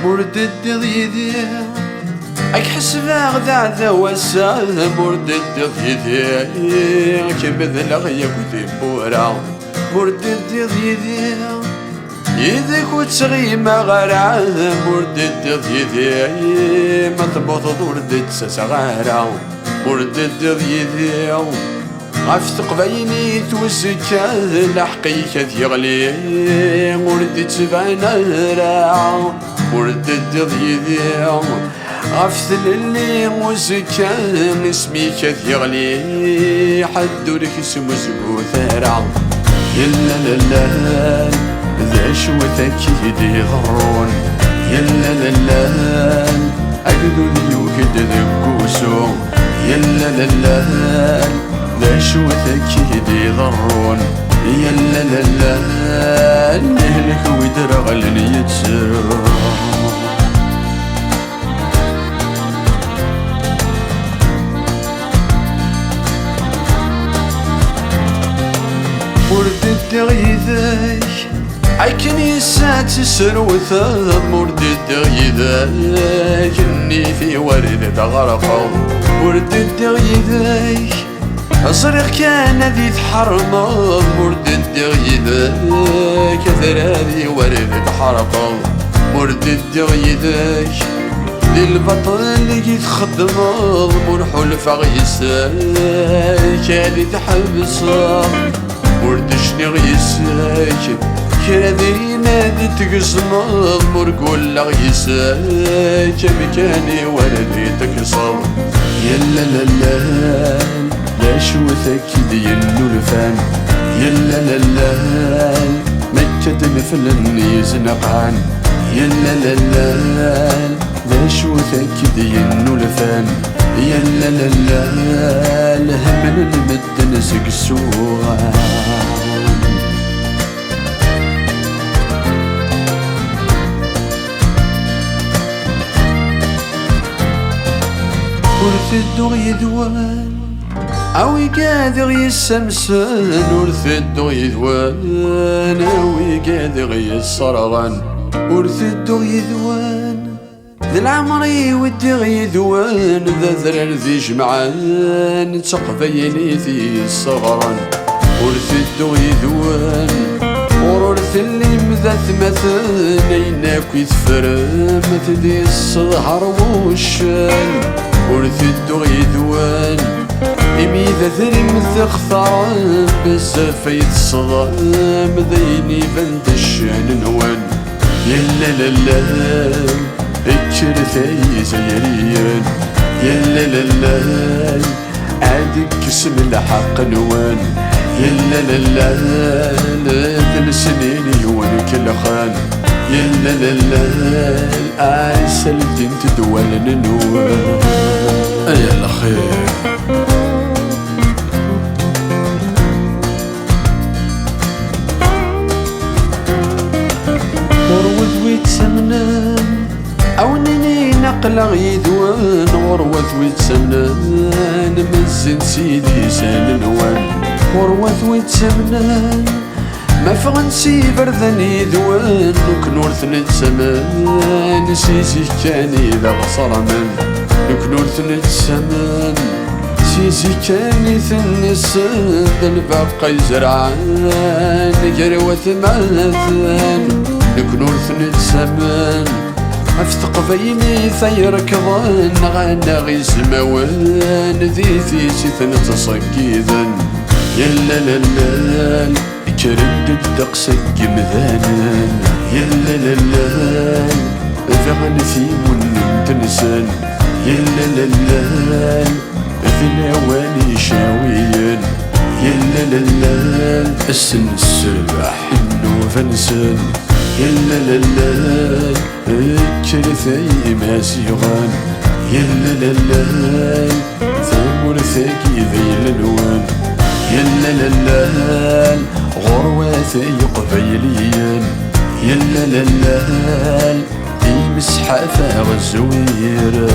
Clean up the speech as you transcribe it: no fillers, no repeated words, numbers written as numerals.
مردد ضيدي أكحسب غدا ذا وسا مردد ضيدي كبذل غيك وتبورا مردد ضيدي يدك وتغيم غرا مردد ضيدي ما تبوط وردد سسغارا مردد ضيدي غف تقبيني توزكا لحقيك يغلي مردد تبانا مردد ضيدي غف اللي موزكا اسميك يغلي حدولك اسم زبوثارا يلا لالا ذا شوثك يدي غرون يلا لالا أقدو ذيوك دذكوسو يلا لالا ذا شوثك يدي ضرون يلا لالا نهلك ويدرغل يتسر مردد غيذاك عيكن يسات سروثا مردد غيذاك اني في ورد غرقا مردد غيذاك أصرخ كان ذي تحرما مردد غيذاك ذراري ورد حرقا مردد غيذاك للبطل اللي يتخدم مرحول فغيساك اللي تحبسا وردشني غيساك كذي نادي تقسم مرقول لغيساك مكاني وردي تكسر يلا لالا لا شوثك دي النورفان يلا لالا مكة مثل يزنقان يلا لالا لا شوثك دي النورفان يلا لالا الهم المد نسق السوغان ورثدو يذوان أو يقادر يسمسن ورثدو يذوان أو يقادر يسرغن ورثدو يذوان ذا العمري ودي غيذوان ذا ذرر ذي جمعان تقبيني ذي الصغران ورثدو يذوان ورث اللي مذات مثل يناك يتفرم ذي الصهر والشان ورثدو يذوان إمي ذا ذري مثخثران بزاف يتصدم ذيني بند الشان نوان يلا لالا اكرثي زيريان يلا لالا عادك اسم الحق نوان يلا لالا ذل سنين يونك الخان يلا لالا عسى الدين تدول نوان يا الخير وروذ ويتسمنان أو نني نقل غيدوان وروث ويتسمنان مزن سيدي سان نوان وروث ويتسمنان ما فغن سي برذن يدوان نكنورث نتسمان سيزي كاني ذا غصرمان نكنورث نتسمان سيزي كاني ثنسان ذا الباقى يزرعان قروة ماثان نكنورث نتسمان أفتق بيني ثير كظان غانا غي زموان ذي ثيثن تصقيذا يلا لالا كرد الدقسك مذانا يلا لالا ذغن في من تنسان يلا لالا في الأواني شاويا يلا لالا السن السبح إنه فنسان يلا لالا كرثي ماسيغان يلا لالا ثمر ثاكي ذي الالوان يلا لالا غرواثي قبيليان يلا لالا يمسحافة غزوير